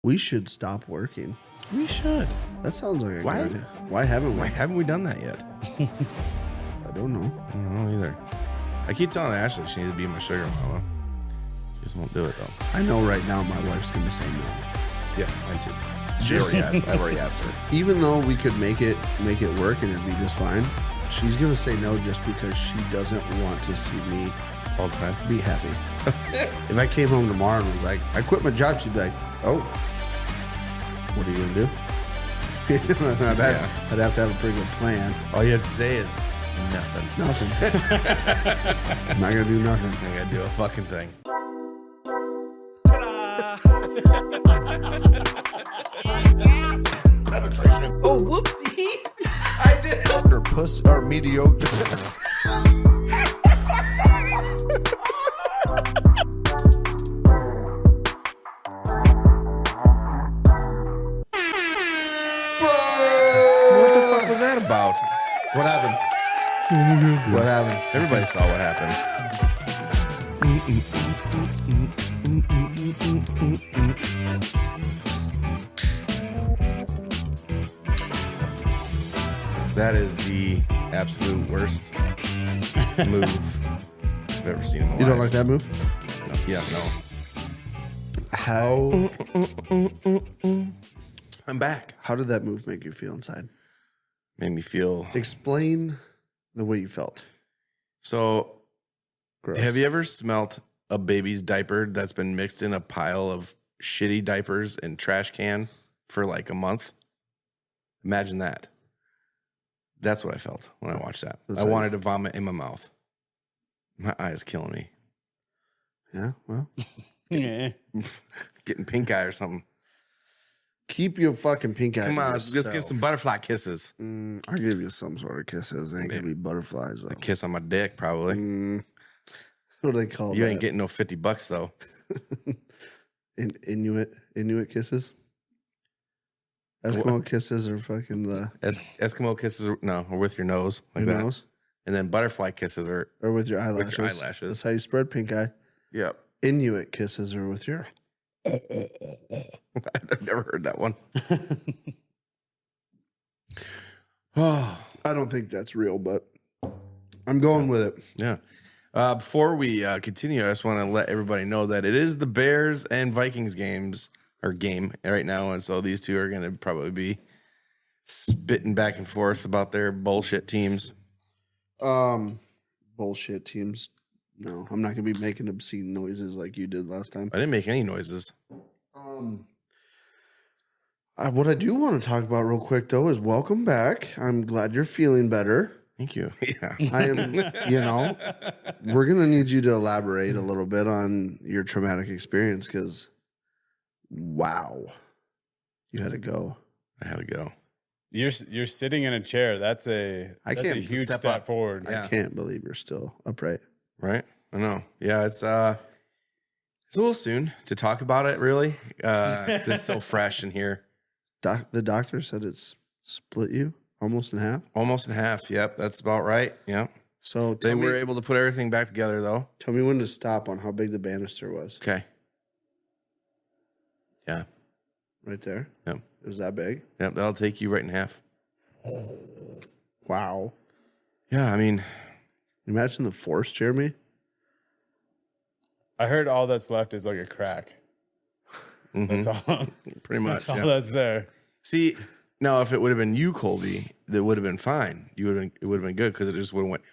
We should stop working. We should. That sounds like a good idea. Why haven't we? Why haven't we done that yet? I don't know. I don't know either. I keep telling Ashley she needs to be my sugar mama. She just won't do it though. I know right now my wife's going to say no. Yeah, mine too. She already has. I've already asked her. Even though we could make it work and it'd be just fine, she's going to say no just because she doesn't want to see me All the time. be happy. If I came home tomorrow and was like, I quit my job, she'd be like, oh, what are you going to do? I'd have to have a pretty good plan. All you have to say is nothing. Nothing. I'm not going to do nothing. I gotta do a fucking thing. Oh, whoopsie. I did. Or puss or mediocre. What the fuck was that about? What happened? What happened? Everybody saw what happened. That is the absolute worst move I've ever seen in my life. You don't like that move? No. Yeah, no. How I'm back. How did that move make you feel inside? Made me feel... Explain the way you felt. So, Gross. have you ever smelt a baby's diaper that's been mixed in a pile of shitty diapers and trash can for like a month? Imagine that. That's what I felt when I watched that. I wanted to vomit in my mouth. My eye is killing me. Yeah, well. Yeah. Getting pink eye or something. Keep your fucking pink eye. Come to on, let's yourself. give some butterfly kisses. I'll give you some sort of kisses. Ain't gonna be butterflies though. A kiss on my dick, probably. What do they call You that? ain't getting no $50 though. Inuit kisses? Eskimo kisses are fucking the Eskimo kisses are with your nose like your that. nose? And then butterfly kisses are Or with your eyelashes. with your eyelashes. That's how you spread pink eye. Yep. Inuit kisses are with your I've never heard that one. Oh, I don't think that's real, but I'm going with it. yeah. Before we continue, I just want to let everybody know that it is the Bears and Vikings game right now, and so these two are going to probably be spitting back and forth about their bullshit teams. Bullshit teams. No, I'm not gonna be making obscene noises like you did last time. I didn't make any noises. What I do want to talk about real quick though is welcome back. I'm glad you're feeling better. Thank you. Yeah. I am, we're going to need you to elaborate a little bit on your traumatic experience because, wow, you had to go. I had to go. You're sitting in a chair. That's a huge step forward. Yeah. I can't believe you're still upright. Right? I know. Yeah, it's a little soon to talk about it, really. It's so fresh in here. The doctor said it's split you almost in half? Almost in half. Yep, that's about right. Yep. So They were able to put everything back together, though. Tell me when to stop on how big the banister was. Okay. Yeah. Right there? Yep. It was that big? Yep, that'll take you right in half. Wow. Yeah, I mean... Imagine the force, Jeremy. I heard all that's left is like a crack. Mm-hmm. That's all. Pretty much. That's all that's there. See, now if it would have been you, Colby, that would have been fine. It would have been good because it just would have went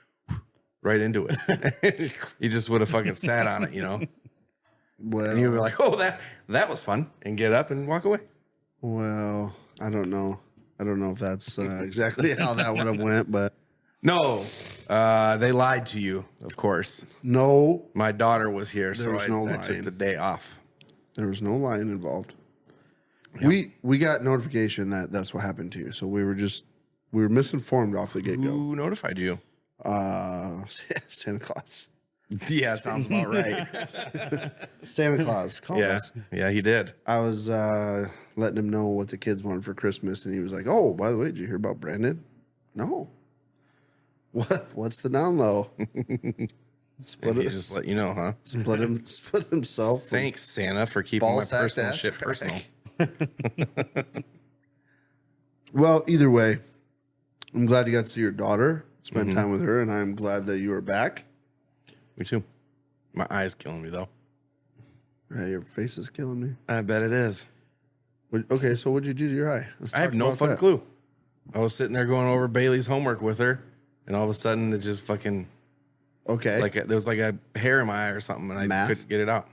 right into it. You just would have fucking sat on it, Well, And you would be like, "Oh, that was fun," and get up and walk away. Well, I don't know. I don't know if that's exactly how that would have went, but No, they lied to you, of course. no, My daughter was here, so was no I took lying. the day off. there was no lying involved. Yep. We got notification that that's what happened to you, so we were misinformed off the get go. Who notified you? Santa Claus. Yeah, sounds about right. Santa Claus called Yeah, us. yeah, he did. I was letting him know what the kids wanted for Christmas, and he was like, "Oh, by the way, did you hear about Brandon?" No. What's the down low? Split it. Just let you know, huh? Split himself. Thanks, Santa, for keeping my personal shit personal. Well, either way, I'm glad you got to see your daughter, spend time with her, and I'm glad that you are back. Me too. My eye's killing me, though. Yeah, your face is killing me. I bet it is. Okay, so what'd you do to your eye? I have no fucking clue. I was sitting there going over Bailey's homework with her, and all of a sudden it just fucking... Okay. Like there was like a hair in my eye or something, and I couldn't get it out.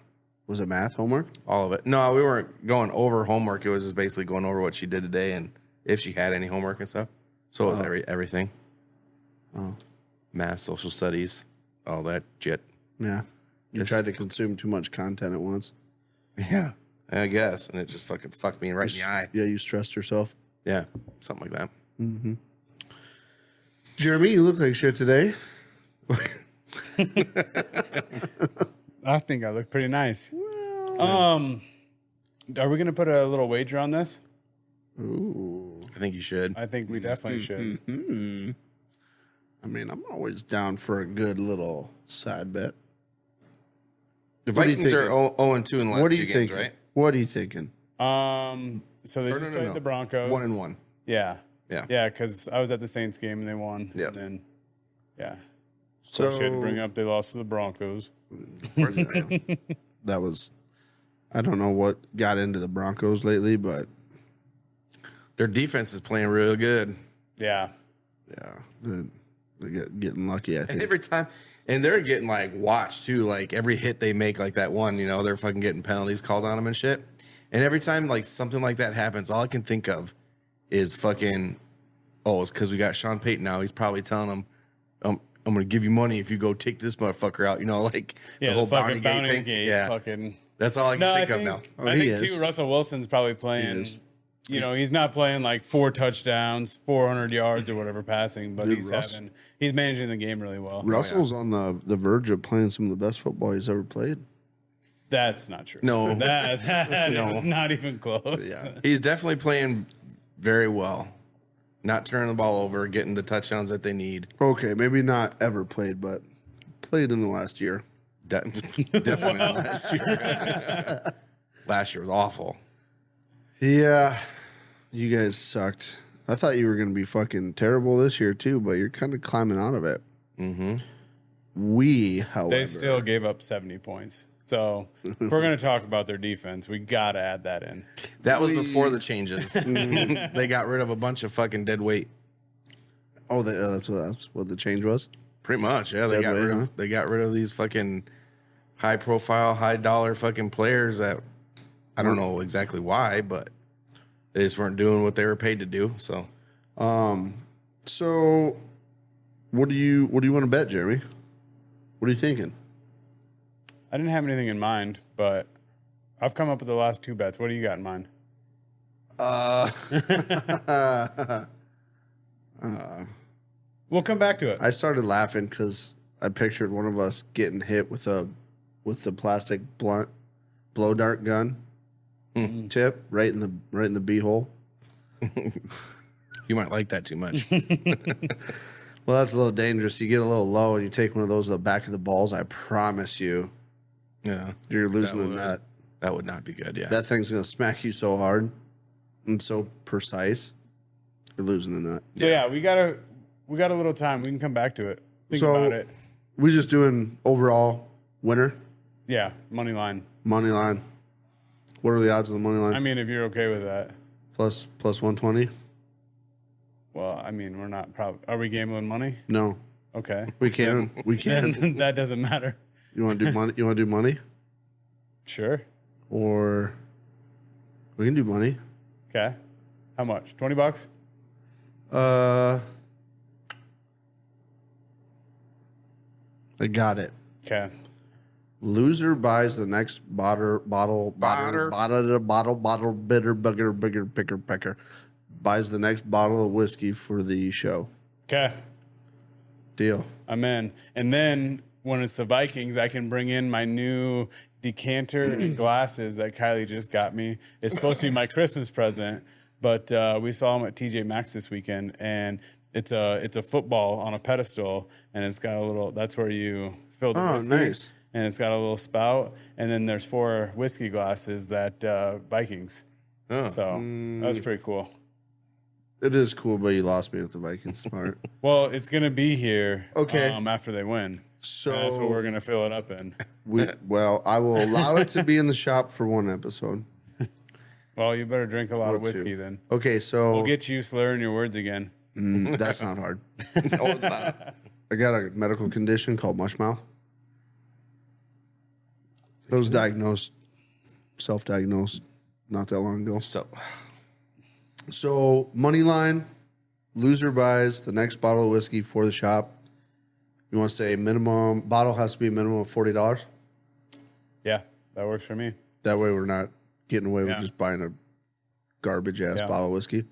Was it math homework? All of it. No, we weren't going over homework. It was just basically going over what she did today and if she had any homework and stuff. So it was everything. Oh. Math, social studies, all that shit. Yeah. You tried to consume too much content at once. Yeah, I guess. And it just fucking fucked me right in the eye. Yeah, you stressed yourself. Yeah, something like that. Mm-hmm. Jeremy, you look like shit today. I think I look pretty nice. Well, are we gonna put a little wager on this? Ooh, I think you should. I think we definitely should. Mm-hmm. I mean, I'm always down for a good little side bet. The Vikings are 0-2 in the last two games, right? What are you thinking? So they just played the Broncos. 1-1. Yeah. Yeah. Yeah, because I was at the Saints game and they won. Yeah. And then, yeah. So I should bring up they lost to the Broncos. That was, I don't know what got into the Broncos lately, but their defense is playing real good. Yeah. Yeah. They're getting lucky, I think. And every time, and they're getting like watched too. Like every hit they make, like that one, you know, they're fucking getting penalties called on them and shit. And every time like something like that happens, all I can think of is fucking, it's because we got Sean Payton now. He's probably telling them, I'm going to give you money if you go take this motherfucker out. You know, like the whole bounty thing. Gate, yeah. Fucking. That's all I can think of now. I think too, Russell Wilson's probably playing. You know, he's not playing like 4 touchdowns, 400 yards or whatever passing, but he's managing the game really well. Russell's on the verge of playing some of the best football he's ever played. That's not true. No. That is not even close. Yeah. He's definitely playing very well. Not turning the ball over, getting the touchdowns that they need. Okay, maybe not ever played, but played in the last year. Definitely not last year. Last year was awful. Yeah, you guys sucked. I thought you were going to be fucking terrible this year too, but you're kind of climbing out of it. Mm-hmm. However, they still gave up 70 points. So if we're going to talk about their defense, we got to add that in. That was before the changes. They got rid of a bunch of fucking dead weight. Oh, that's what the change was? Pretty much, yeah. They got rid of these fucking high profile, high dollar fucking players that I don't know exactly why, but they just weren't doing what they were paid to do. So, so what do you want to bet, Jeremy? What are you thinking? I didn't have anything in mind, but I've come up with the last 2 bets. What do you got in mind? We'll come back to it. I started laughing because I pictured one of us getting hit with the plastic blunt blow dart gun tip right in the beehole. You might like that too much. Well, that's a little dangerous. You get a little low and you take one of those to the back of the balls. I promise you. Yeah, you're losing a nut. That would not be good. Yeah, that thing's gonna smack you so hard and so precise. You're losing a nut. So yeah, we got a little time. We can come back to it. Think about it. We just doing overall winner. Yeah, money line. Money line. What are the odds of the money line? I mean, if you're okay with that. Plus 120. Well, I mean, we're not probably. Are we gambling money? No. Okay. We can. Then that doesn't matter. You want to do money? You want to do money? Sure. Or we can do money. Okay. How much? $20? I got it. Okay. Loser buys the next bottle, bitter, bigger, picker, pecker. Buys the next bottle of whiskey for the show. Okay. Deal. I'm in. And then when it's the Vikings, I can bring in my new decanter and glasses that Kylie just got me. It's supposed to be my Christmas present, but we saw them at TJ Maxx this weekend, and It's a football on a pedestal, and it's got a little. That's where you fill the whiskey. Nice. And it's got a little spout, and then there's 4 whiskey glasses that Vikings. Oh. So that was pretty cool. It is cool, but you lost me with the Vikings part. Well, it's gonna be here. Okay. After they win, So and that's what we're gonna fill it up in. I will allow it to be in the shop for 1 episode. Well, you better drink a lot of Or 2. whiskey then. Okay, so We'll get you slurring your words again. that's not hard. No, it's not. I got a medical condition called mush mouth. That was diagnosed, self-diagnosed, not that long ago. So money line, loser buys the next bottle of whiskey for the shop. You want to say minimum bottle has to be a minimum of $40. Yeah, that works for me. That way we're not getting away with Yeah. just buying a garbage ass Yeah. bottle of whiskey.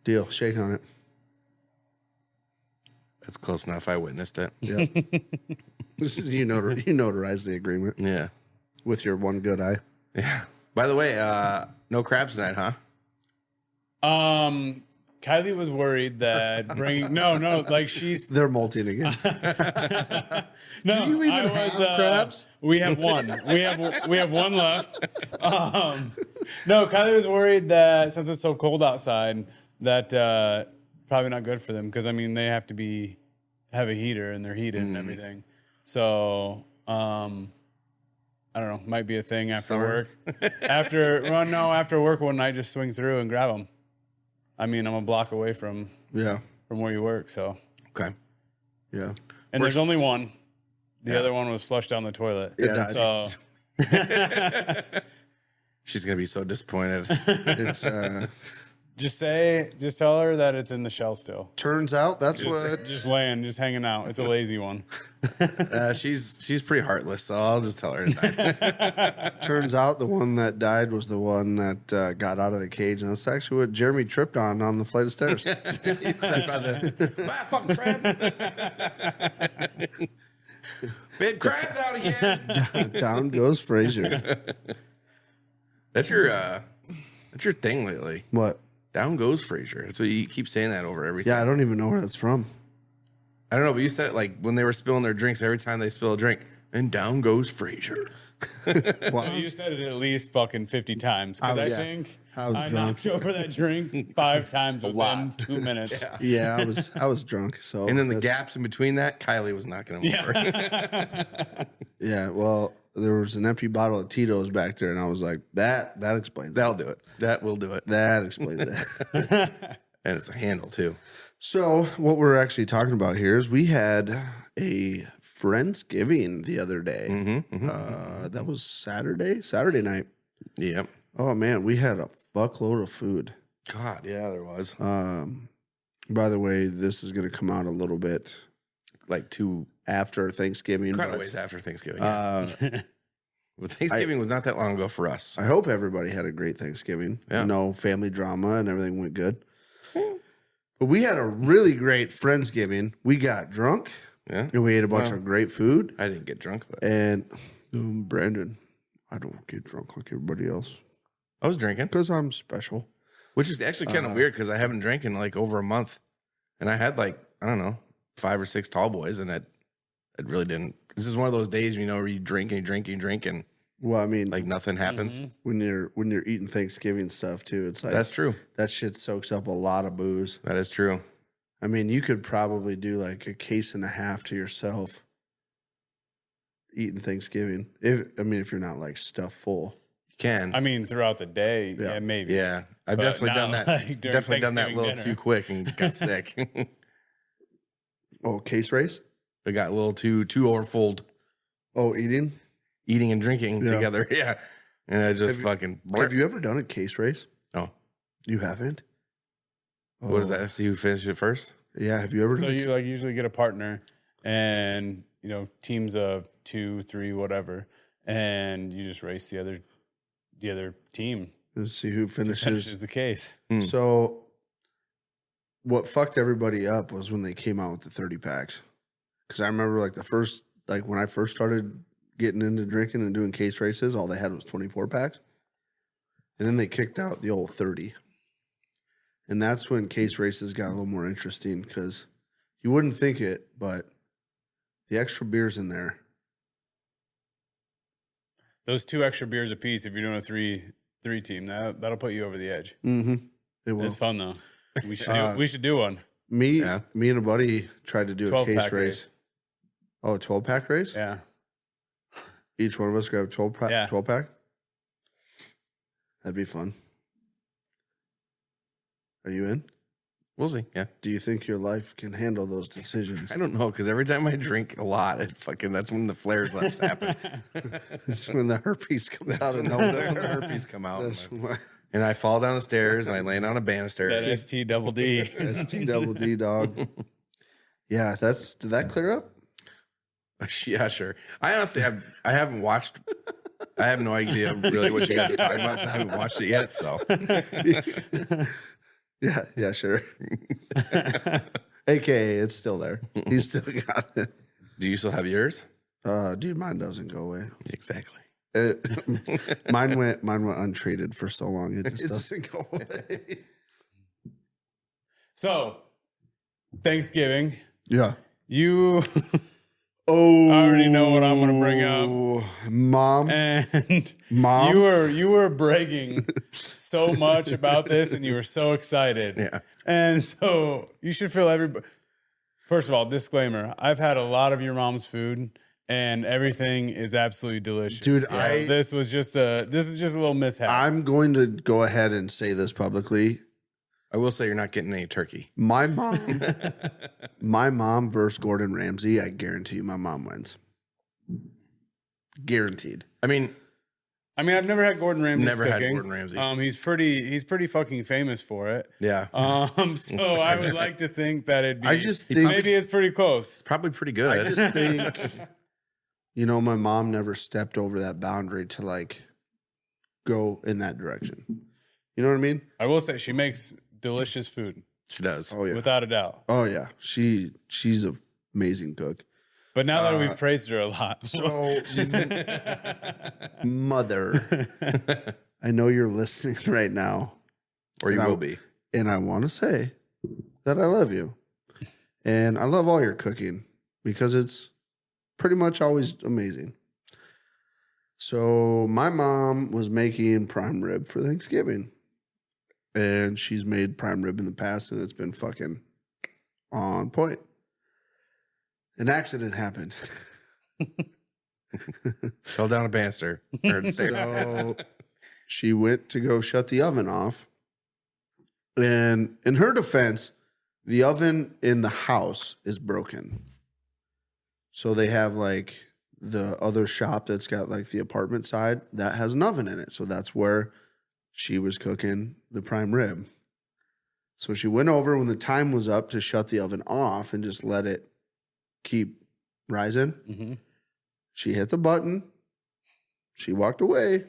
Deal. Shake on it. That's close enough. I witnessed it. Yeah. you notarize the agreement Yeah. with your one good eye. Yeah. By the way, no crabs tonight, huh? Kylie was worried that bringing like she's They're molting again. no. Do you even have crabs? We have one. We have one left. No, Kylie was worried that since it's so cold outside, that probably not good for them because I mean they have to have a heater and they're heated and everything. So I don't know, might be a thing after work. After work one night, just swing through and grab them. I mean, I'm a block away from where you work, so Okay. Yeah. and there's only one. The other one was flushed down the toilet. Yeah, So She's going to be so disappointed. It's just tell her that it's in the shell still. turns out that's what Just hanging out. It's a lazy one. She's pretty heartless, so I'll just tell her tonight. turns out the one that died was the one that got out of the cage, and that's actually what Jeremy tripped on the flight of stairs. He's fucking crab. Babe, crab's out again. Down goes Frazier. That's your thing lately. What? Down goes Frazier. So you keep saying that over everything. Yeah, I don't even know where that's from. I don't know, but you said it like when they were spilling their drinks, every time they spill a drink, and down goes Frazier. So you said it at least fucking 50 times because I think I was I drunk. knocked over that drink 5 times within lot. 2 minutes. Yeah, I was drunk. So And then the that's- gaps in between that, Kylie was knocking him over. Yeah, well, there was an empty bottle of Tito's back there, and I was like, that explains That'll that. do it. That will do it. That explains that. And it's a handle too. So what we're actually talking about here is we had a Friendsgiving the other day. That was Saturday night. Yep. Oh man, we had a fuckload of food. God, yeah, there was. By the way, this is going to come out a little bit Like two after Thanksgiving. quite a but, ways after Thanksgiving. Uh, Well, Thanksgiving was not that long ago for us. I hope everybody had a great Thanksgiving. Yeah. No family drama and everything went good. But we had a really great Friendsgiving. We got drunk Yeah. and we ate a bunch of great food. I didn't get drunk, but And Brandon, I don't get drunk like everybody else I was drinking, because I'm special. which is actually kind of weird because I haven't drank in like over a month. And I had like, I don't know, 5 or 6 tall boys, and it really didn't. This is one of those days, where you drink and you drink and you drink and Well, I mean, like nothing happens. when you're eating Thanksgiving stuff too, it's like That's true. that shit soaks up a lot of booze. That is true. I mean, you could probably do like a case and a half to yourself eating Thanksgiving. If you're not like stuffed full. You can. I mean, throughout the day, Yeah. yeah, maybe. Yeah. I've But definitely done not, that. like, during Definitely done that a Thanksgiving little dinner. too quick and got sick. Oh, case race? I got a little too overfull Oh, eating? eating and drinking Yeah. together. Yeah. And I just fucking. Have you ever done a case race? Oh. You haven't? What is Oh. that? See who finished it first? Yeah, have you ever So done you like usually get a partner and teams of 2, 3, whatever, and you just race the other team. Let's see who Finishes finishes. the case. So what fucked everybody up was when they came out with the 30 packs. Because I remember when I first started getting into drinking and doing case races, all they had was 24 packs. And then they kicked out the old 30. And that's when case races got a little more interesting because you wouldn't think it, but the extra beers in there. Those 2 extra beers a piece, if you're doing a three team, that'll put you over the edge. Mm-hmm. It will. It's fun though. We should do one. Me and a buddy tried to do a case race. race. Oh, a 12-pack race? Yeah. Each one of us grab a 12-pack? That'd be fun. Are you in? We'll see. Yeah. Do you think your life can handle those decisions? I don't know, because every time I drink a lot, that's when the flares ups happen. It's when the herpes comes out of That's nowhere. when the herpes come out. That's why. And I fall down the stairs and I land on a banister. That ST double D. ST double D, dog. Yeah, did that clear up? Yeah, sure. I honestly haven't watched. I have no idea really what you guys are talking about. 'Cause I haven't watched it yet. So yeah, sure. AKA, it's still there. He's still got it. do you still have yours? Dude, mine doesn't go away. Exactly. Mine went untreated for so long it just doesn't go away. So, Thanksgiving. Yeah. You Oh, I already know what I'm going to bring up. Mom. And Mom. you were bragging so much about this, and you were so excited. Yeah. And so you should feel everybody. First of all, disclaimer: I've had a lot of your mom's food, and everything is absolutely delicious. Dude, So this is just a little mishap. I'm going to go ahead and say this publicly. I will say you're not getting any turkey. My mom versus Gordon Ramsay, I guarantee you my mom wins. Guaranteed. I mean, I've never had Gordon Ramsay's Never had cooking. Gordon Ramsay. He's pretty fucking famous for it. yeah. So I would like to think that it'd be. I just think maybe it's pretty close. It's probably pretty good. I just think, my mom never stepped over that boundary to like go in that direction. You know what I mean? I will say she makes delicious food, She does. Oh yeah. without a doubt. Oh yeah. She's an amazing cook. But now that we've praised her a lot, So mother, I know you're listening right now. Or you And will be. And I want to say that I love you. And I love all your cooking because it's pretty much always amazing. So my mom was making prime rib for Thanksgiving. And she's made prime rib in the past and it's been fucking on point. An accident happened. Fell down a banister. Or stairs. So she went to go shut the oven off. And in her defense, the oven in the house is broken. So they have like the other shop that's got like the apartment side that has an oven in it. So that's where she was cooking the prime rib. So she went over when the time was up to shut the oven off and just let it keep rising. Mhm. She hit the button. She walked away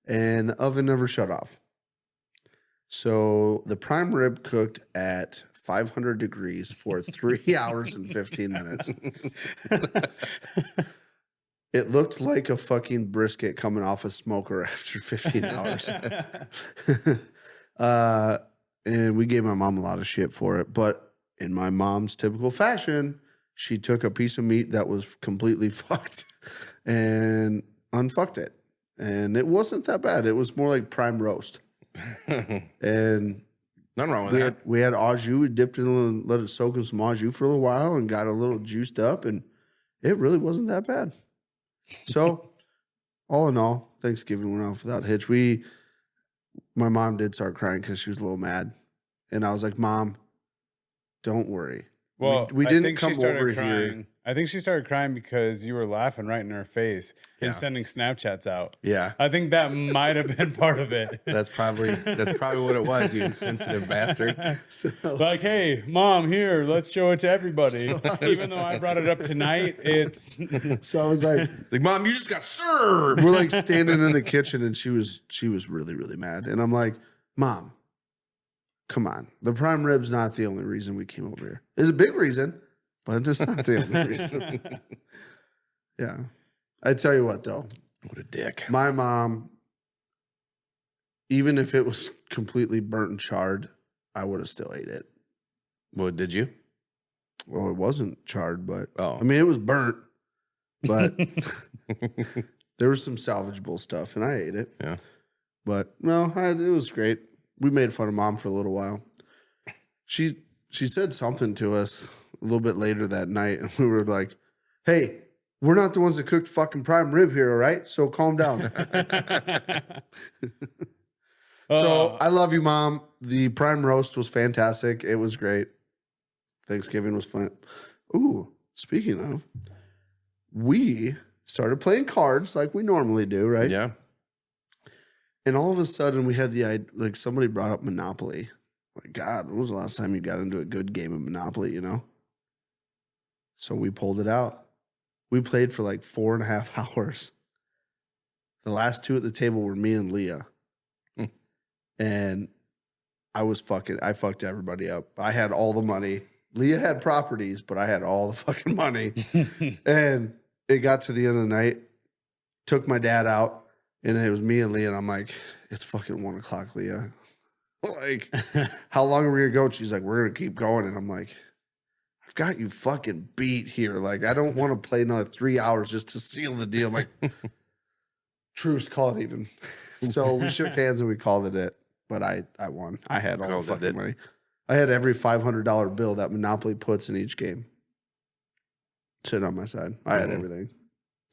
and the oven never shut off. So the prime rib cooked at 500 degrees for 3 hours and 15 minutes. It looked like a fucking brisket coming off a smoker after 15 hours. And we gave my mom a lot of shit for it. But in my mom's typical fashion, she took a piece of meat that was completely fucked and unfucked it. And it wasn't that bad. It was more like prime roast. And Nothing wrong with that. we had au jus. We dipped it in and let it soak in some au jus for a little while and got a little juiced up. And it really wasn't that bad. So, all in all, Thanksgiving went off without a hitch. My mom did start crying because she was a little mad. And I was like, Mom, don't worry. Well, we I didn't think come she started over crying. here. I think she started crying because you were laughing right in her face Yeah. and sending Snapchats out. Yeah. I think that might have been part of it. That's probably what it was, you insensitive bastard. Like, hey, Mom, here, let's show it to everybody. Even though I brought it up tonight, it's So I was like, It's like, Mom, you just got served. we're like standing in the kitchen and she was really, really mad. And I'm like, Mom, come on. The prime rib's not the only reason we came over here. It's a big reason, but it's not the only reason. Yeah. I tell you what, though. What a dick. My mom, even if it was completely burnt and charred, I would have still ate it. Well, did you? Well, it wasn't charred, but Oh. I mean, it was burnt, but there was some salvageable stuff, and I ate it. Yeah. But no, it was great. We made fun of Mom for a little while. She said something to us a little bit later that night, and we were like, "Hey, we're not the ones that cooked fucking prime rib here, all right? So calm down." So I love you, Mom. The prime roast was fantastic. It was great. Thanksgiving was fun. Ooh, speaking of, we started playing cards like we normally do, right? Yeah. And all of a sudden, we had the idea, like somebody brought up Monopoly. Like, God, when was the last time you got into a good game of Monopoly, you know? So we pulled it out. We played for like 4.5 hours. The last two at the table were me and Leah. And I fucked everybody up. I had all the money. Leah had properties, but I had all the fucking money. And it got to the end of the night, took my dad out, and it was me and Leah. And I'm like, it's fucking 1 o'clock, Leah. Like, how long are we gonna go? And she's like, we're gonna keep going. And I'm like, I've got you fucking beat here. Like, I don't want to play another 3 hours just to seal the deal. I'm like, truce, call it even. So we shook hands and we called it. But I won. I had all the fucking money. I had every $500 bill that Monopoly puts in each game sitting on my side. I had everything.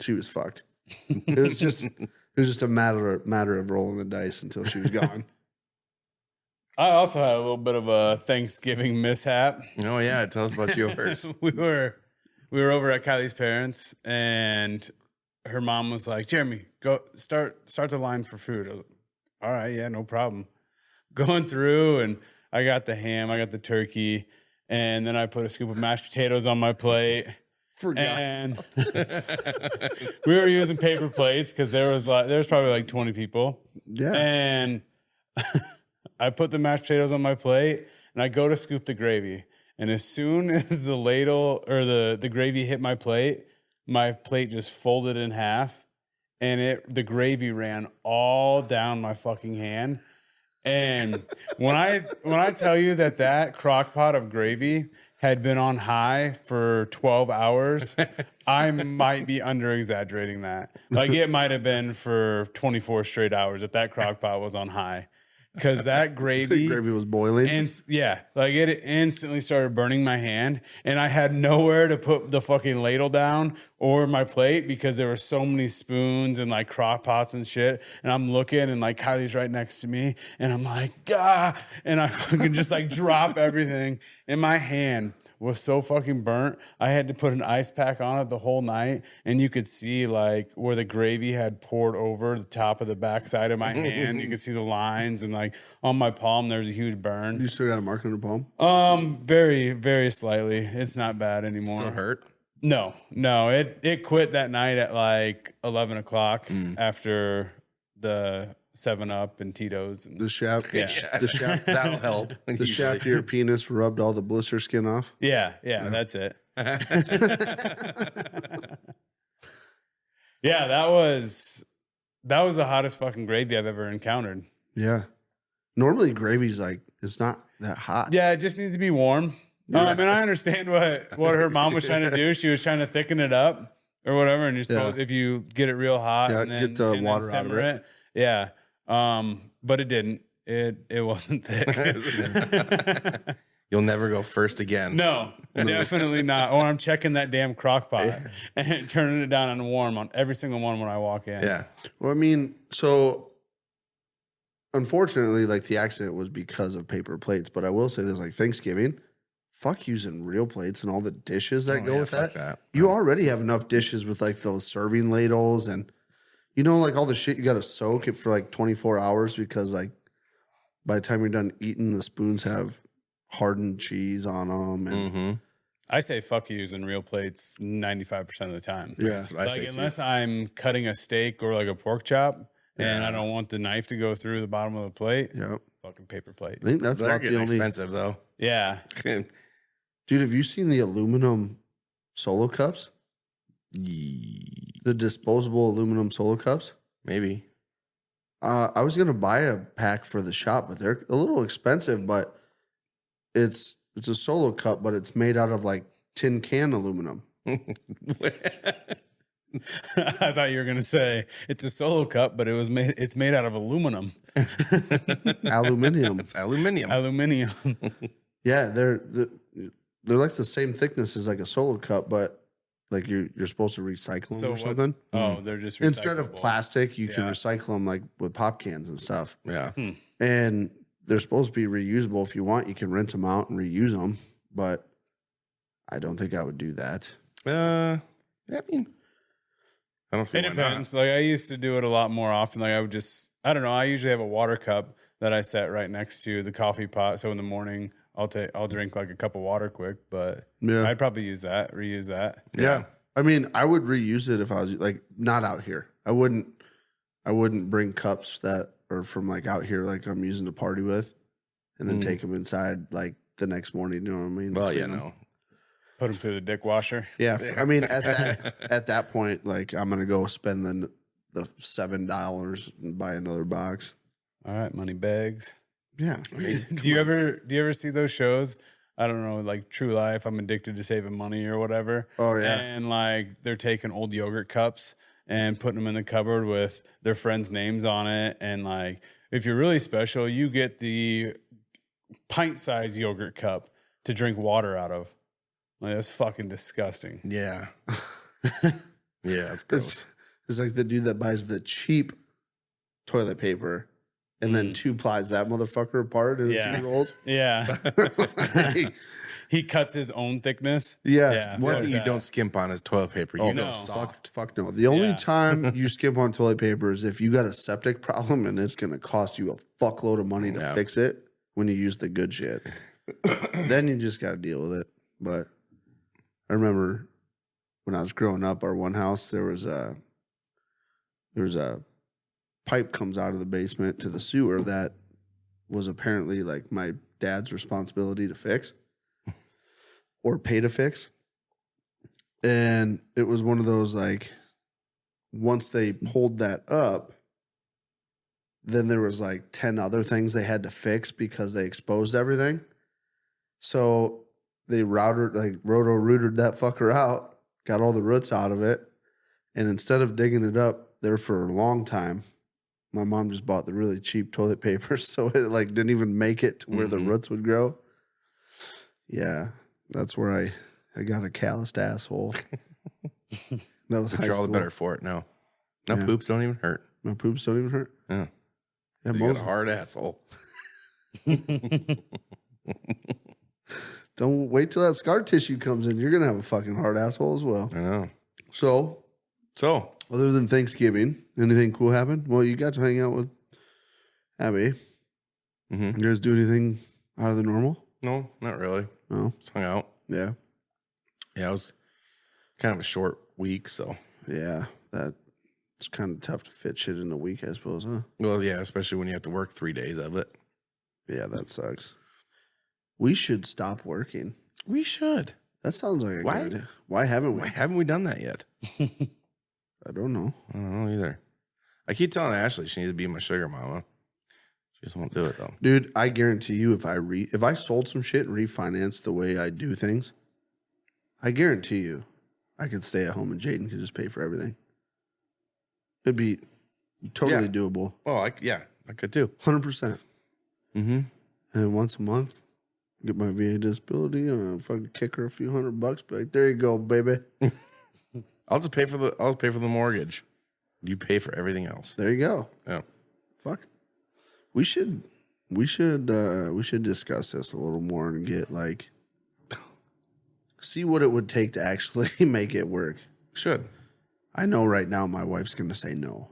She was fucked. It was just a matter of rolling the dice until she was gone. I also had a little bit of a Thanksgiving mishap. Oh yeah, tell us about yours. we were over at Kylie's parents, and her mom was like, "Jeremy, go start the line for food." I was like, all right, yeah, no problem. Going through, and I got the ham, I got the turkey, and then I put a scoop of mashed potatoes on my plate. And we were using paper plates because there was probably like 20 people. Yeah. And I put the mashed potatoes on my plate, and I go to scoop the gravy. And as soon as the ladle or the gravy hit my plate just folded in half, and the gravy ran all down my fucking hand. And when I tell you that crock pot of gravy had been on high for 12 hours, I might be under exaggerating that. Like, it might have been for 24 straight hours that crock pot was on high. Because that gravy was boiling. And like it instantly started burning my hand, and I had nowhere to put the fucking ladle down or my plate because there were so many spoons and like crock pots and shit. And I'm looking, and like Kylie's right next to me, and I'm like, "Gah!" And I fucking just like drop everything. And my hand was so fucking burnt. I had to put an ice pack on it the whole night, and you could see like where the gravy had poured over the top of the backside of my hand. You could see the lines, and like on my palm, there's a huge burn. You still got a mark on your palm? Very, very slightly. It's not bad anymore. Still hurt? No. It quit that night at like 11 o'clock after the 7-Up and Tito's. And The shaft. Yeah. The shaft. That'll help. The shaft of your penis rubbed all the blister skin off. Yeah, that's it. Yeah, that was the hottest fucking gravy I've ever encountered. Yeah. Normally gravy's like, it's not that hot. Yeah, it just needs to be warm. I mean, I understand what her mom was trying to do. She was trying to thicken it up or whatever, and you're supposed, if you get it real hot, and then get the water out of it. Yeah. But it didn't. It wasn't thick. You'll never go first again. No, definitely not. Or I'm checking that damn crock pot and turning it down on warm on every single one when I walk in. Yeah. Well, I mean, so unfortunately, like the accident was because of paper plates. But I will say this, like Thanksgiving, fuck using real plates and all the dishes that go with that. You already have enough dishes with like those serving ladles and, you know, like all the shit you got to soak it for like 24 hours because like by the time you're done eating, the spoons have hardened cheese on them. And I say fuck you using real plates 95% of the time. Yeah. Like unless I'm cutting a steak or like a pork chop and I don't want the knife to go through the bottom of the plate. Yep. Fucking paper plate. I think that's They're about the getting only expensive though. Yeah. Dude, have you seen the aluminum solo cups? The disposable aluminum solo cups? Maybe. I was gonna buy a pack for the shop, but they're a little expensive. But it's a solo cup, but it's made out of like tin can aluminum. I thought you were gonna say it's a solo cup, but it's made out of aluminum. Aluminium. It's aluminium. Aluminium. Yeah, they're like the same thickness as like a solo cup, but like you're supposed to recycle them or something. Oh, they're just Instead of recyclable. plastic, you can Yeah. recycle them like with pop cans and stuff. Yeah. And they're supposed to be reusable. If you want, you can rinse them out and reuse them. But I don't think I would do that. I mean, I don't see It why depends. Like I used to do it a lot more often. Like I don't know. I usually have a water cup that I set right next to the coffee pot. So in the morning, I'll drink like a cup of water quick. But Yeah. I'd probably reuse that. Yeah. I mean, I would reuse it if I was like not out here. I wouldn't bring cups that are from like out here, like I'm using to party with, and then take them inside like the next morning. You know what I mean? Well, Clean yeah, them. no. Put them through the dick washer. Yeah. I mean, at that point, like I'm gonna go spend the $7 and buy another box. All right, money bags. Yeah. I mean, Do you ever see those shows? I don't know, like True Life. I'm addicted to saving money or whatever. Oh, yeah. And like they're taking old yogurt cups and putting them in the cupboard with their friends' names on it. And like, if you're really special, you get the pint-sized yogurt cup to drink water out of. Like that's fucking disgusting. Yeah. Yeah, it's gross. It's like the dude that buys the cheap toilet paper and then two plies that motherfucker apart and Yeah. two rolls. Yeah. Like, He cuts his own thickness. yes. Yeah. One fuck thing you that. don't skimp on is toilet paper. You Oh, know, no. soft. Fuck no. The only Yeah. time you skimp on toilet paper is if you got a septic problem and it's going to cost you a fuckload of money to Yeah. fix it when you use the good shit. Then you just got to deal with it. But I remember when I was growing up, our one house, there was a pipe comes out of the basement to the sewer that was apparently like my dad's responsibility to fix or pay to fix. And it was one of those like, once they pulled that up, then there was like 10 other things they had to fix because they exposed everything. So they roto-rooted that fucker out, got all the roots out of it. And instead of digging it up there for a long time, my mom just bought the really cheap toilet paper. So it like didn't even make it to where the roots would grow. Yeah, that's where I got a calloused asshole. That was But high you're all the school. better for it now. Now Yeah. poops don't even hurt. My poops don't even hurt. Yeah. Yeah, You got a hard asshole. don't wait till that scar tissue comes in. You're gonna have a fucking hard asshole as well. I know. So, So, other than Thanksgiving, anything cool happen? Well, you got to hang out with Abby. You guys do anything out of the normal? no, not really. No. Just hung out. Yeah. Yeah, it was kind of a short week, so. Yeah. It's kind of tough to fit shit in a week, I suppose, huh? Well, yeah, especially when you have to work 3 days of it. Yeah, that sucks. We should stop working. We should. That sounds like a Why? good idea. Why haven't we? Why haven't we done that yet? I don't know. I don't know either. I keep telling Ashley she needs to be my sugar mama. She just won't do it though. Dude, I guarantee you if I sold some shit and refinanced the way I do things, I guarantee you I could stay at home and Jaden could just pay for everything. It'd be totally Yeah. doable. Well, I could too. 100%. Mm-hmm. And once a month, get my VA disability and fucking kick her a few $100 back. There you go, baby. I'll pay for the mortgage. You pay for everything else. There you go. Yeah. Fuck. We should discuss this a little more and get like see what it would take to actually make it work. Should. I know right now my wife's going to say no.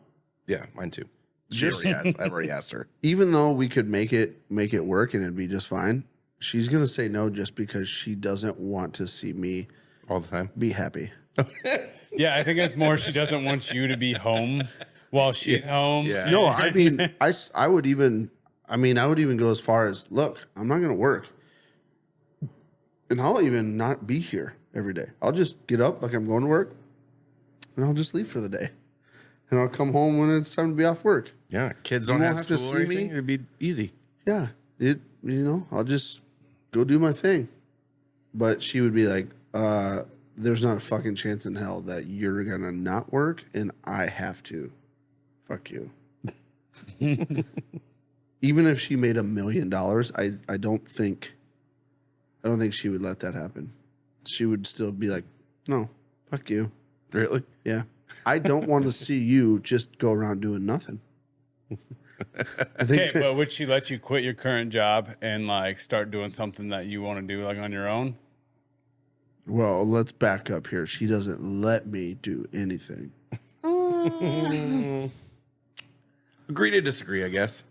Yeah, mine too. I've already asked her. Even though we could make it work and it'd be just fine, she's going to say no just because she doesn't want to see me All the time. be happy. Yeah, I think it's more she doesn't want you to be home while she's home. Yeah. No, I mean, I would even go as far as, look, I'm not going to work. And I'll even not be here every day. I'll just get up like I'm going to work and I'll just leave for the day. And I'll come home when it's time to be off work. Yeah. Kids don't won't have have to school or see me. anything. It'd be easy. Yeah. I'll just go do my thing. But she would be like, there's not a fucking chance in hell that you're going to not work and I have to. Fuck you. Even if she made $1 million, I don't think she would let that happen. She would still be like, no, fuck you. Really? Yeah. I don't want to see you just go around doing nothing. Okay, but would she let you quit your current job and like start doing something that you want to do like on your own? Well, let's back up here. She doesn't let me do anything. Agree to disagree, I guess.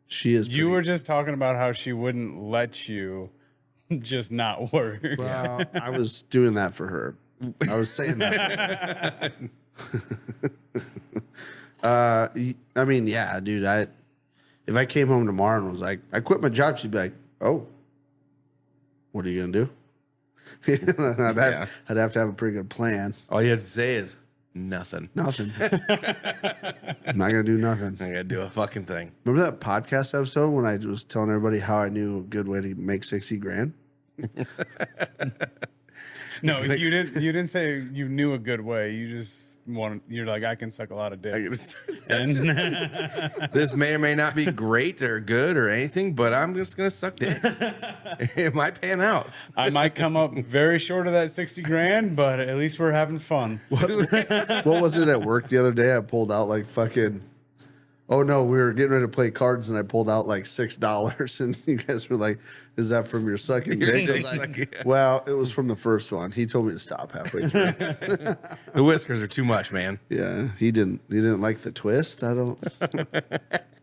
She is. You were just talking about how she wouldn't let you just not work. Well, I was doing that for her. I was saying that. I mean, yeah, dude. If I came home tomorrow and was like, I quit my job, she'd be like, oh, what are you gonna do? I'd have to have a pretty good plan. All you have to say is nothing. Nothing. I'm not gonna do nothing. I gotta do a fucking thing. Remember that podcast episode when I was telling everybody how I knew a good way to make 60 grand? No, you didn't. You didn't say you knew a good way. You just wanted. You're like, I can suck a lot of dicks. And This may or may not be great or good or anything, but I'm just gonna suck dicks. It might pan out. I might come up very short of that 60 grand, but at least we're having fun. What was it at work the other day? I pulled out like fucking. Oh no, we were getting ready to play cards, and I pulled out like $6, and you guys were like, "Is that from your sucking dick?" I was like, well, it was from the first one. He told me to stop halfway through. The whiskers are too much, man. Yeah, he didn't like the twist. I don't.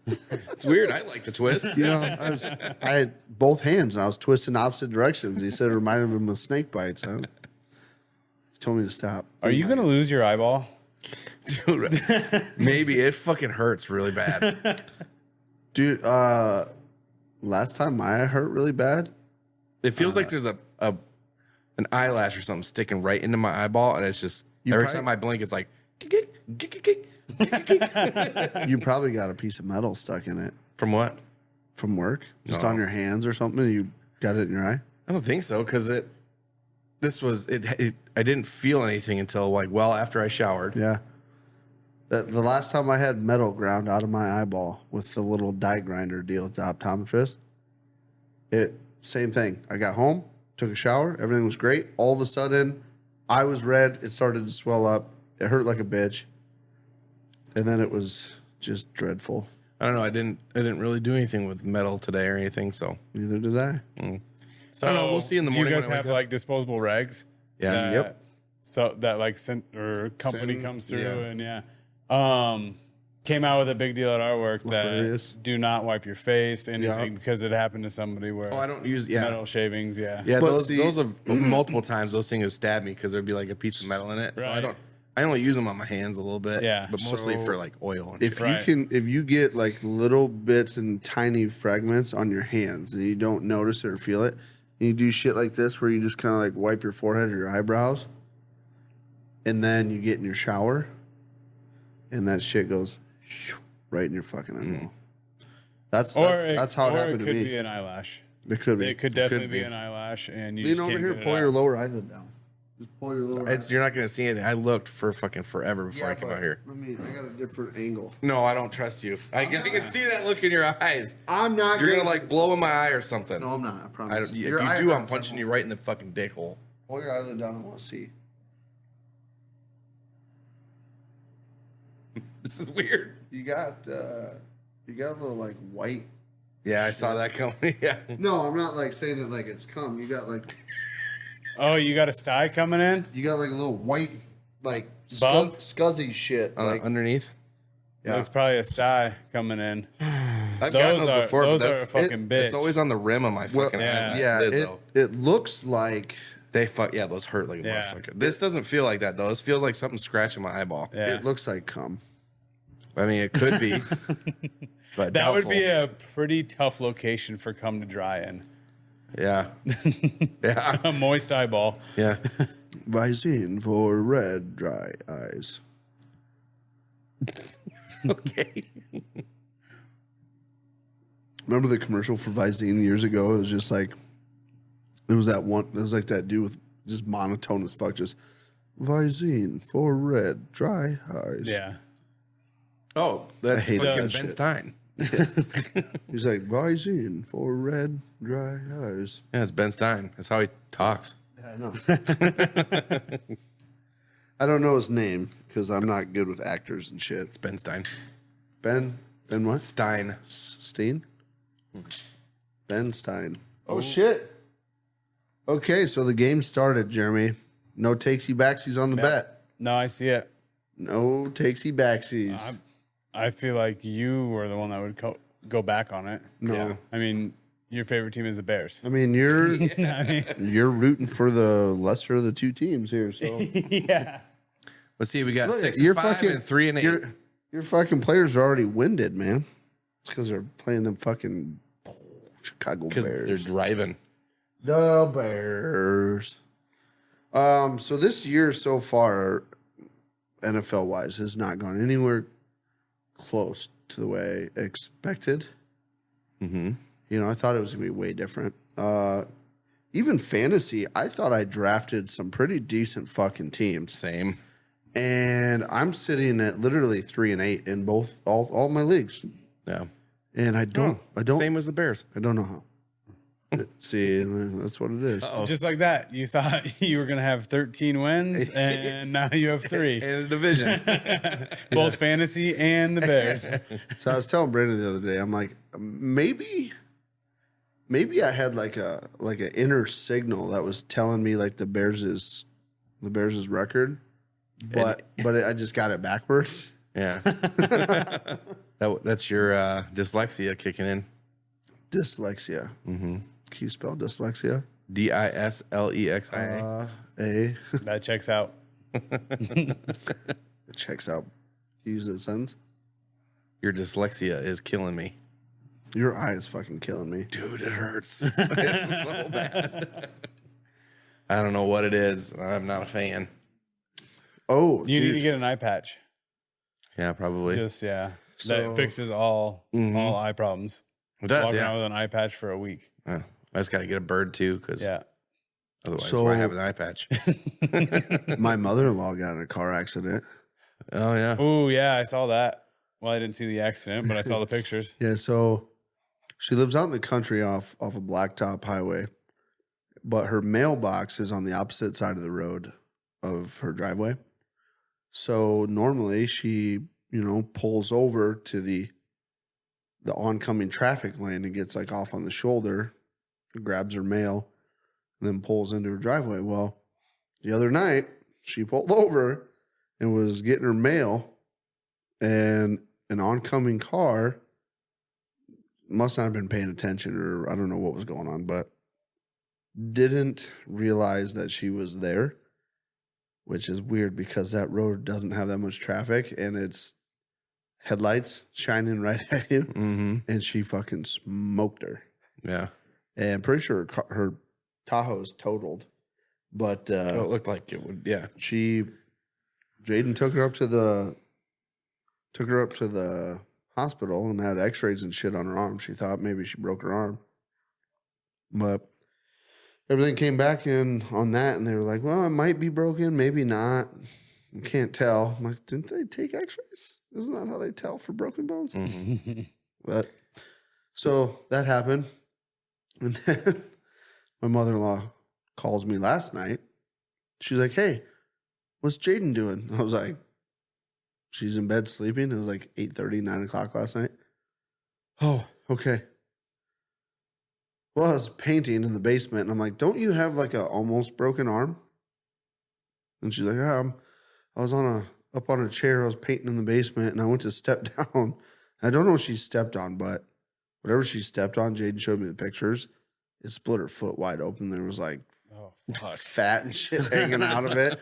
It's weird. I like the twist. You know, I had both hands, and I was twisting opposite directions. He said it reminded him of snake bites. He told me to stop. Are you gonna lose your eyeball? Dude, maybe it fucking hurts really bad. Dude, last time my eye hurt really bad. It feels like there's an eyelash or something sticking right into my eyeball, and it's just every time I blink, it's like You probably got a piece of metal stuck in it. From what? From work? Just No. on your hands or something, and you got it in your eye? I don't think so, because I didn't feel anything until like well after I showered. Yeah. The last time I had metal ground out of my eyeball with the little die grinder deal at the optometrist, same thing. I got home, took a shower, everything was great. All of a sudden, I was red. It started to swell up. It hurt like a bitch. And then it was just dreadful. I don't know. I didn't really do anything with metal today or anything, so Neither did I. So I don't know, we'll see in the morning Do you guys when I have wake up. like disposable rags? yeah. that- Yep. So that like company Send- comes through yeah. and came out with a big deal at our work Hilarious. that do not wipe your face, anything, Yeah. because it happened to somebody where Oh, I don't use metal shavings. Yeah. Yeah, But those see- have multiple times those things have stabbed me because there'd be like a piece of metal in it. So Right. I only use them on my hands a little bit. Yeah. But mostly So for like oil and If shit. Right. if you get like little bits and tiny fragments on your hands and you don't notice it or feel it, and you do shit like this where you just kind of like wipe your forehead or your eyebrows, and then you get in your shower, and that shit goes right in your fucking eyeball. That's how it happened it to could me. be an eyelash. It could be. It could definitely be. be an eyelash, and you Lean just over can't here, get it pull out. your lower eyelid down. Just pull your lower. You're not going to see anything. I looked for fucking forever before I came but out here. I got a different angle. No, I don't trust you. I can see that look in your eyes. I'm not. You're going to like blow in my eye or something. No, I'm not. I promise. I don't, if you Your eye do, I'm hurts, punching you right in the fucking dick hole. Pull your eyelid down. I want to see. This is weird. You got a little like white. Yeah, I saw that coming. Yeah. No, I'm not like saying it like it's cum. You got like Oh, you got a sty coming in? a little white like Bump? scuzzy shit. Like Underneath. yeah. Looks probably a sty coming in. I've gotten Those those are before, those but are a that's fucking bitch. it's always on the rim of my fucking yeah. eye. yeah, it looks like Those hurt like a Yeah. motherfucker. This doesn't feel like that though. This feels like something scratching my eyeball. Yeah. it looks like cum. I mean, it could be, but That would be doubtful. a pretty tough location for cum to dry in. Yeah, yeah, A moist eyeball. yeah. Visine for red dry eyes. Okay. Remember the commercial for Visine years ago? It was just like, it was like that dude with just monotone as fuck, just Visine for red, dry eyes. Yeah. Oh, that's hate fucking that Ben shit. Stein. He's like, Visine for red, dry eyes. Yeah, it's Ben Stein. That's how he talks. I know. I don't know his name because I'm not good with actors and shit. It's Ben Stein. Ben what? Stein. Steen? Ben Stein. Oh, shit. Okay, so the game started, Jeremy. No takesy backsies on the bet. No, I see it. No takesy backsies. I feel like you were the one that would go back on it. No. Yeah. I mean, your favorite team is the Bears. I mean, you're I mean, you're rooting for the lesser of the two teams here. So yeah. Let's see. We got Look, 6 you're and 5 fucking- and 3 and 8. your fucking players are already winded, man. It's because they're playing them fucking Chicago Because Bears. they're driving. The Bears. So this year so far, NFL wise, has not gone anywhere close to the way I expected. Mm-hmm. You know, I thought it was gonna be way different. Even fantasy, I thought I drafted some pretty decent fucking teams, Same. and I'm sitting at literally 3 and 8 in all my leagues, Yeah. and I don't Same as the Bears. I don't know how. See, that's what it is. Uh-oh. Just like that. You thought you were going to have 13 wins, and now you have 3. In a division. Both fantasy and the Bears. So I was telling Brandon the other day, I'm like, maybe I had like an inner signal that was telling me like the Bears' record, but I just got it backwards. Yeah. That's your dyslexia kicking in. Dyslexia. Mm-hmm. Can you spell dyslexia? Dislexia. That checks out. It checks out. Use that sentence. Your dyslexia is killing me. Your eye is fucking killing me. Dude, it hurts. It's so bad. I don't know what it is. I'm not a fan. Oh, You need dude. to get an eye patch. Yeah, probably. Just, yeah. So- That fixes all eye problems. It does, Walking yeah. around with an eye patch for a week. I just got to get a bird too, because Yeah. otherwise, So- why have an eye patch? My mother-in-law got in a car accident. Oh, yeah. Oh, yeah, I saw that. Well, I didn't see the accident, but I saw the pictures. Yeah, so she lives out in the country off a blacktop highway, but her mailbox is on the opposite side of the road of her driveway. So normally she, pulls over to the oncoming traffic lane and gets like off on the shoulder, grabs her mail, and then pulls into her driveway. Well, the other night she pulled over and was getting her mail, and an oncoming car must not have been paying attention, or I don't know what was going on, but didn't realize that she was there, which is weird because that road doesn't have that much traffic and it's headlights shining right at you. Mm-hmm. And she fucking smoked her. Yeah. And I'm pretty sure her Tahoe's totaled, but It looked like it would, yeah. Jaden took her up to the hospital and had x-rays and shit on her arm. She thought maybe she broke her arm. But everything came back in on that, and they were like, well, it might be broken, maybe not. You can't tell. I'm like, didn't they take x-rays? Isn't that how they tell for broken bones? Mm-hmm. But so that happened. And then my mother-in-law calls me last night. She's like, hey, what's Jaden doing? I was like, she's in bed sleeping. It was like 8:30, 9 o'clock last night. Oh, okay. Well, I was painting in the basement, and I'm like, don't you have like a almost broken arm? And she's like, yeah, I was up on a chair. I was painting in the basement, and I went to step down. I don't know what she stepped on, but whatever she stepped on, Jaden showed me the pictures. It split her foot wide open. There was like Oh, fuck. fat and shit hanging out of it.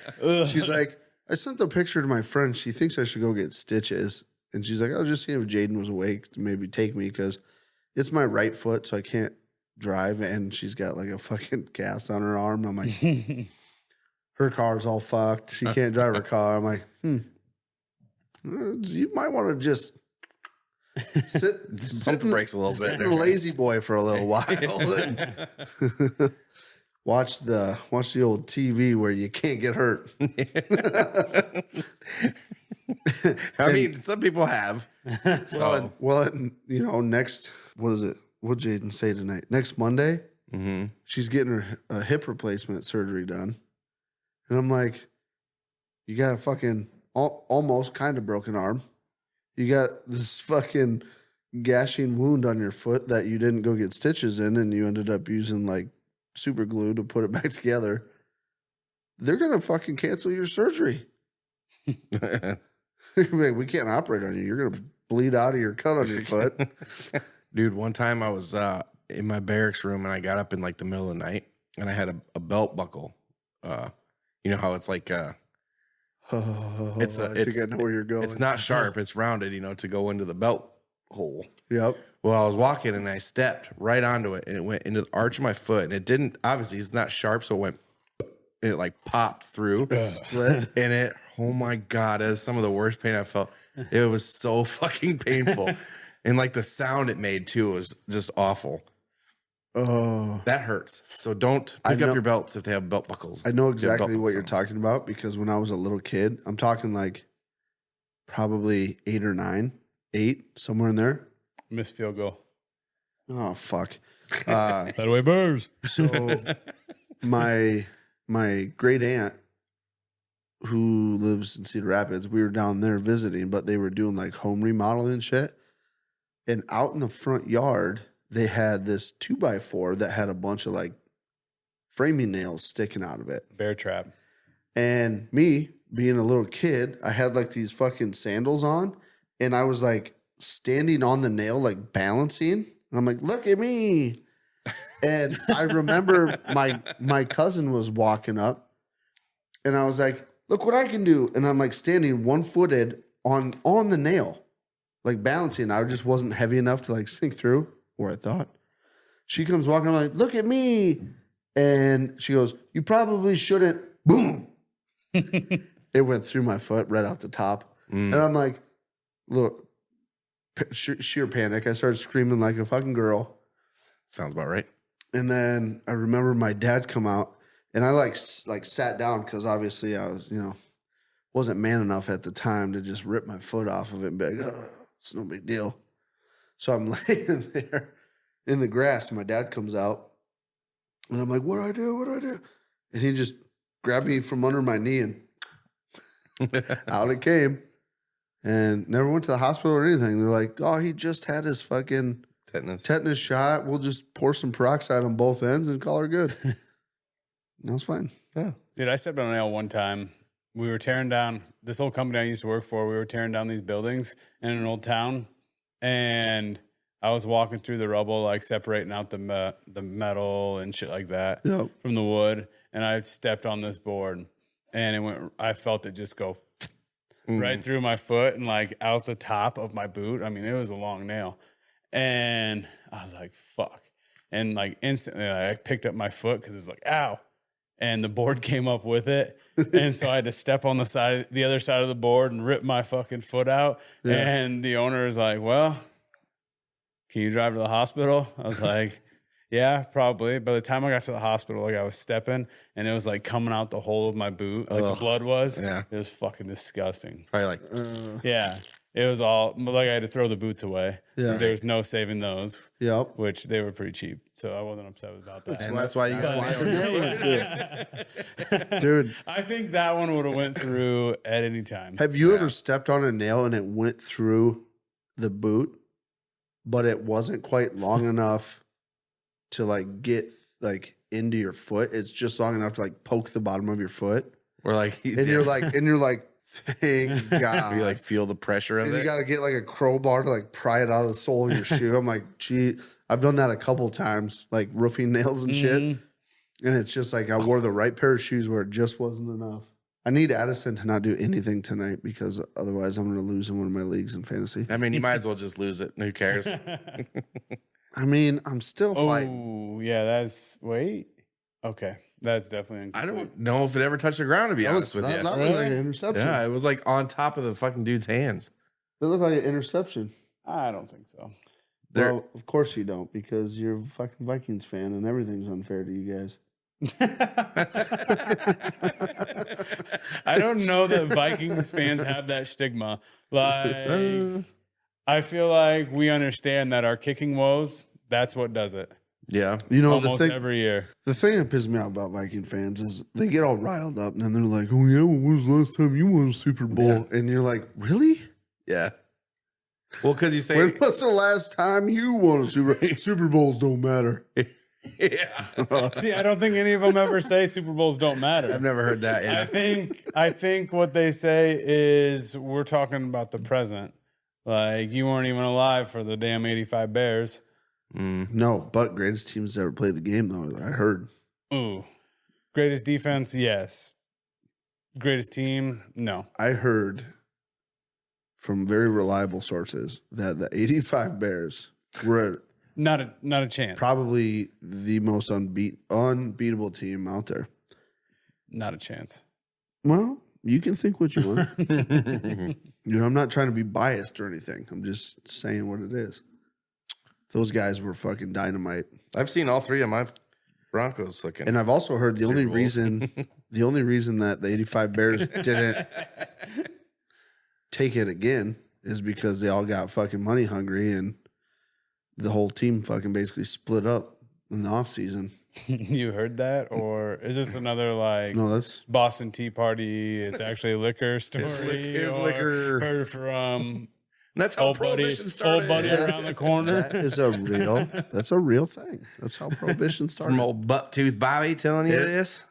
She's like, I sent the picture to my friend. She thinks I should go get stitches. And she's like, I was just seeing if Jaden was awake to maybe take me because it's my right foot, so I can't drive. And she's got like a fucking cast on her arm. I'm like, her car's all fucked. She can't drive her car. I'm like, you might want to just Pump the brakes a little bit. Sit in lazy boy for a little while. And watch the old TV where you can't get hurt. I mean, some people have. So. Well, you know, next, what is it? What did Jaden say tonight? Next Monday, she's getting her hip replacement surgery done. And I'm like, you got a fucking almost kind of broken arm. You got this fucking gashing wound on your foot that you didn't go get stitches in, and you ended up using like super glue to put it back together. They're going to fucking cancel your surgery. We can't operate on you. You're going to bleed out of your cut on your foot. Dude, one time I was in my barracks room and I got up in like the middle of the night and I had a belt buckle. You know how it's like I think I know where you're going. It's not sharp, it's rounded, you know, to go into the belt hole. Yep. Well, I was walking and I stepped right onto it and it went into the arch of my foot and it didn't, obviously it's not sharp, so it went and it like popped through. Split. And it, oh my God, it was some of the worst pain I felt. It was so fucking painful. And like the sound it made too was just awful. Oh, that hurts. So don't pick up your belts if they have belt buckles. I know exactly what you're talking about because when I was a little kid, I'm talking like probably 8 or 9, 8, somewhere in there. Missed field goal. Oh, fuck. That way, Bears. So my great aunt who lives in Cedar Rapids, we were down there visiting, but they were doing like home remodeling and shit. And out in the front yard, they had this 2x4 that had a bunch of like framing nails sticking out of it. Bear trap. And me being a little kid, I had like these fucking sandals on and I was like standing on the nail, like balancing. And I'm like, look at me. And I remember my cousin was walking up and I was like, look what I can do. And I'm like standing one-footed on the nail, like balancing. I just wasn't heavy enough to like sink through, or I thought. She comes walking, I'm like, look at me. And she goes, you probably shouldn't. Boom. It went through my foot right out the top. And I'm like, look, sheer panic. I started screaming like a fucking girl. Sounds about right. And then I remember my dad come out and I like sat down because obviously I was, wasn't man enough at the time to just rip my foot off of it and be like, oh, it's no big deal. So I'm laying there in the grass and my dad comes out and I'm like, what do I do? What do I do? And he just grabbed me from under my knee and out it came and never went to the hospital or anything. They're like, oh, he just had his fucking tetanus shot. We'll just pour some peroxide on both ends and call her good. That was fine. Yeah. Dude, I stepped on a nail one time. We were tearing down this old company I used to work for. We were tearing down these buildings in an old town. And I was walking through the rubble, like separating out the metal and shit like that from the wood. And I stepped on this board and I felt it just go right through my foot and like out the top of my boot. I mean, it was a long nail. And I was like, fuck. And like instantly I picked up my foot because it's like, ow. And the board came up with it. And so I had to step on the other side of the board and rip my fucking foot out. Yeah. And the owner is like, well, can you drive to the hospital? I was like, yeah, probably. By the time I got to the hospital, like I was stepping and it was like coming out the hole of my boot, like the blood was. Yeah. It was fucking disgusting. Probably like, yeah. It was all like I had to throw the boots away. Yeah. There was no saving those. Yep. Which they were pretty cheap. So I wasn't upset about that. And that's why you got it. Dude. I think that one would have went through at any time. Have you ever stepped on a nail and it went through the boot, but it wasn't quite long enough to like get like into your foot? It's just long enough to like poke the bottom of your foot. Or like you're like, thank God. You like feel the pressure of it. You got to get like a crowbar to like pry it out of the sole of your shoe. I'm like, gee, I've done that a couple times, like roofing nails and shit. And it's just like I wore the right pair of shoes where it just wasn't enough. I need Addison to not do anything tonight because otherwise I'm going to lose in one of my leagues in fantasy. I mean, you might as well just lose it. Who cares? I mean, I'm still fighting. Oh, yeah, okay. That's definitely. I don't know if it ever touched the ground, to be honest with you. That was like an interception. Yeah, it was like on top of the fucking dude's hands. It looked like an interception. I don't think so. Well, of course you don't, because you're a fucking Vikings fan and everything's unfair to you guys. I don't know that Vikings fans have that stigma. Like, I feel like we understand that our kicking woes, that's what does it. Yeah. You know, Almost every year. the thing that pisses me off about Viking fans is they get all riled up and then they're like, oh, yeah, well, when was the last time you won a Super Bowl? Yeah. And you're like, really? Yeah. Well, because you say, When was the last time you won a Super Bowls don't matter. yeah. See, I don't think any of them ever say Super Bowls don't matter. I've never heard that. Yeah. I think what they say is we're talking about the present. Like, you weren't even alive for the damn 85 Bears. No, but greatest teams ever played the game, though, I heard. Ooh. Greatest defense, yes. Greatest team, no. I heard from very reliable sources that the 85 Bears were Not a chance. probably the most unbeatable team out there. Not a chance. Well, you can think what you want. I'm not trying to be biased or anything. I'm just saying what it is. Those guys were fucking dynamite. I've seen all three of my Broncos looking. And I've also heard the only Super reason that the 85 Bears didn't take it again is because they all got fucking money hungry and the whole team fucking basically split up in the offseason. You heard that? Or is this another like No, that's Boston Tea Party? It's actually a liquor story. It's or liquor. Heard from That's how old buddy Prohibition started. old buddy around the corner. that is that's a real thing. That's how Prohibition started. From old butt-tooth Bobby telling you Yeah. this.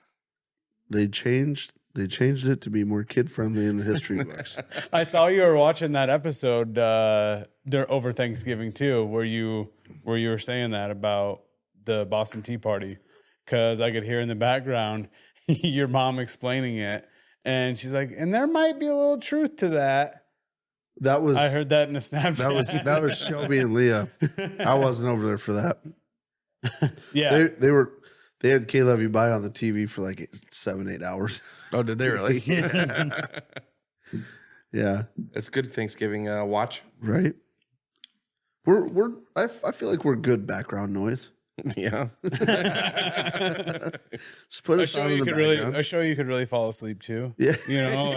They changed it to be more kid friendly in the history books. I saw you were watching that episode over Thanksgiving too, where you were saying that about the Boston Tea Party, because I could hear in the background your mom explaining it, and she's like, "And there might be a little truth to that." That was I heard that in a Snapchat. that was Shelby and Leah. I wasn't over there for that. Yeah, They had KLYB on the TV for like 7-8 hours. Oh, did they really? Yeah, It's good Thanksgiving watch. right. I feel like we're good background noise. Yeah. Just put us on in the background. a show you could really fall asleep to. Yeah. You know,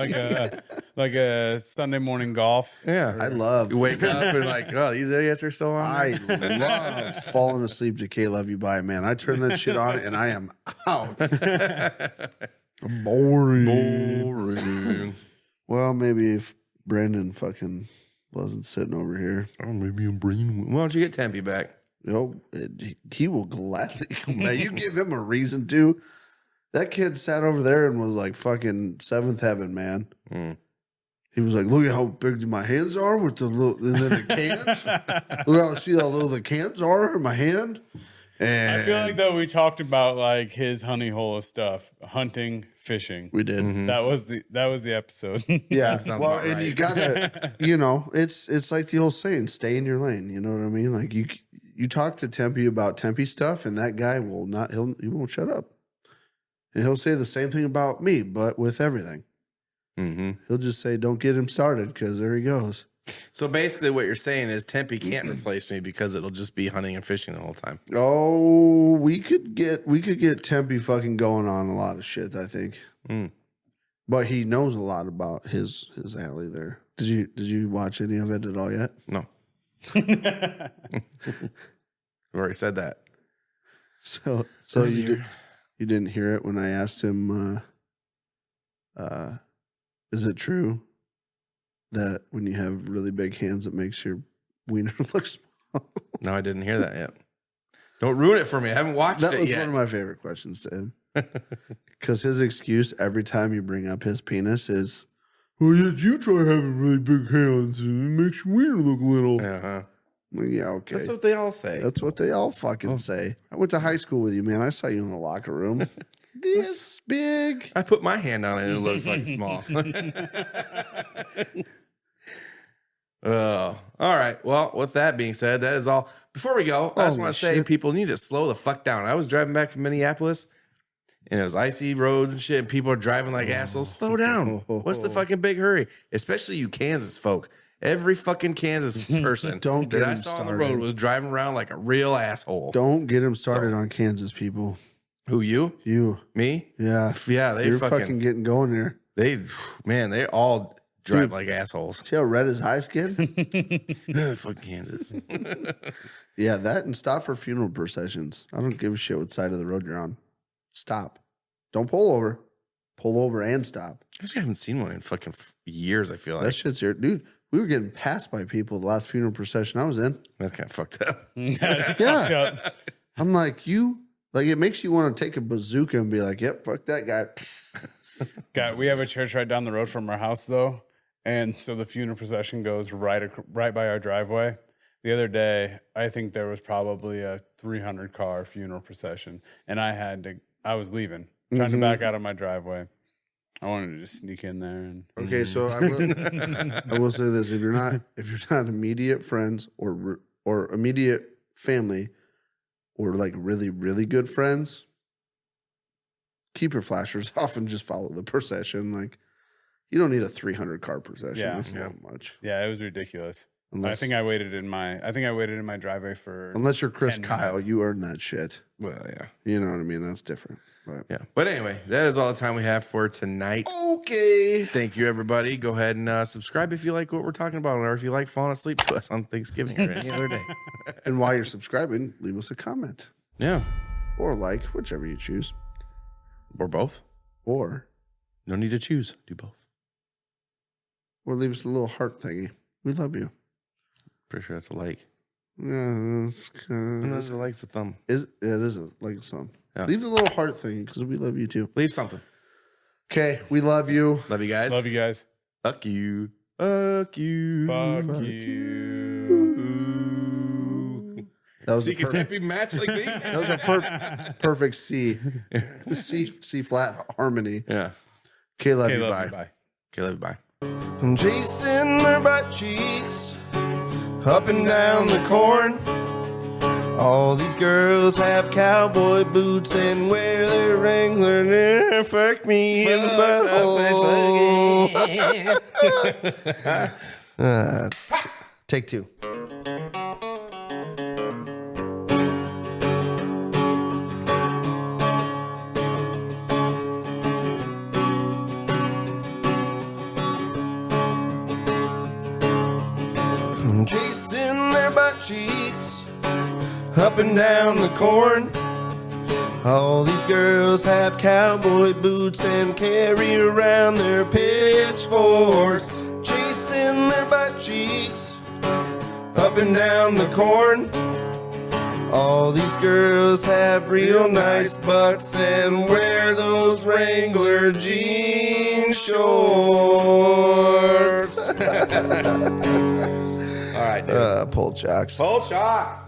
like a Sunday morning golf. Yeah. I love. You wake up and like, oh, these idiots are still on. I love falling asleep to KLYB, man. I turn that shit on and I am out. Boring. Well, maybe if Brandon fucking wasn't sitting over here, Oh, maybe I'm bringing. Why don't you get Tempe back? he will gladly come back. You give him a reason to. That kid sat over there and was like fucking seventh heaven, man. He was like, look at how big my hands are with the little, and then the cans. Look see how little the cans are in my hand. And I feel like though we talked about like his honey hole of stuff, hunting, fishing. we did. That was the episode. Yeah. sounds Well, about and right. you gotta, it's like the old saying, stay in your lane. You know what I mean? Like you talk to Tempe about Tempe stuff, and that guy will not. He won't shut up, and he'll say the same thing about me, but with everything. Mm-hmm. He'll just say, "Don't get him started," because there he goes. So basically, what you're saying is Tempe can't replace me because it'll just be hunting and fishing the whole time. Oh, we could get Tempe fucking going on a lot of shit, I think. But he knows a lot about his alley there. Did you watch any of it at all yet? No, I've already said that. So you didn't hear it when I asked him, is it true that when you have really big hands, it makes your wiener look small? No, I didn't hear that yet. Don't ruin it for me. I haven't watched That it was yet. one of my favorite questions to him. Because his excuse every time you bring up his penis is, well, you try having really big hands and it makes your wiener look little. Uh-huh. Well, yeah, okay. That's what they all say. That's what they all fucking say. I went to high school with you, man. I saw you in the locker room. This big. I put my hand on it and it looked fucking small. Oh, all right. Well, with that being said, that is all. Before we go, I just Holy want to say shit. people need to slow the fuck down. I was driving back from Minneapolis and it was icy roads and shit, and people are driving like assholes. Slow down. What's the fucking big hurry? Especially you Kansas folk. Every fucking Kansas person Don't get that I him saw on the started. road was driving around like a real asshole. Don't get him started on Kansas people. Who, you? You. Me? Yeah. Yeah, they You're fucking, fucking getting going here. they all drive like assholes. See how red his eyes get? Fuck Kansas. Yeah, that and stop for funeral processions. I don't give a shit what side of the road you're on. Stop. Don't pull over. Pull over and stop. Actually, I haven't seen one in fucking years, I feel That like. shit's here. Dude, we were getting passed by people the last funeral procession I was in. That's kind of fucked up. That's Yeah. fucked up. I'm like, it makes you want to take a bazooka and be like, yep, fuck that guy. God, we have a church right down the road from our house, though, and so the funeral procession goes right by our driveway. The other day, I think there was probably a 300 car funeral procession, and I was leaving, trying to back out of my driveway. I wanted to just sneak in there and Okay, so I will say this: if you're not immediate friends or immediate family or like really really good friends, keep your flashers off and just follow the procession. Like you don't need a 300 car procession. Yeah. That's not much. yeah, it was ridiculous. I Unless, think I waited in my driveway for unless you're Chris 10 Kyle, minutes. you earned that shit. Well, yeah. You know what I mean? That's different. But. Yeah. But anyway, that is all the time we have for tonight. Okay. Thank you, everybody. Go ahead and subscribe if you like what we're talking about, or if you like falling asleep to us on Thanksgiving or any other day. And while you're subscribing, leave us a comment Yeah. or like, whichever you choose. Or both. Or No need to choose. Do both. leave us a little heart thingy. We love you. Pretty sure that's a like. Yeah, it's Unless it likes the thumb. it is like a song. Yeah. Leave the little heart thing because we love you too. Leave something. Okay, we love you. Love you guys. Love you guys. Fuck you. Fuck you. Fuck you. That was See, a could that be matched like me? that was a perfect C flat harmony. Yeah. Okay, love Okay, you. love Bye. you. Bye. Okay, love you. Bye. And chasing her butt cheeks up and down the corn. All these girls have cowboy boots and wear their Wrangler. Fuck me in the butthole. Take two. Chasing their butt cheeks up and down the corn. All these girls have cowboy boots and carry around their pitchforks. Chasing their butt cheeks up and down the corn. All these girls have real nice butts and wear those Wrangler jean shorts. All right, dude. Pull jocks. Pull shots.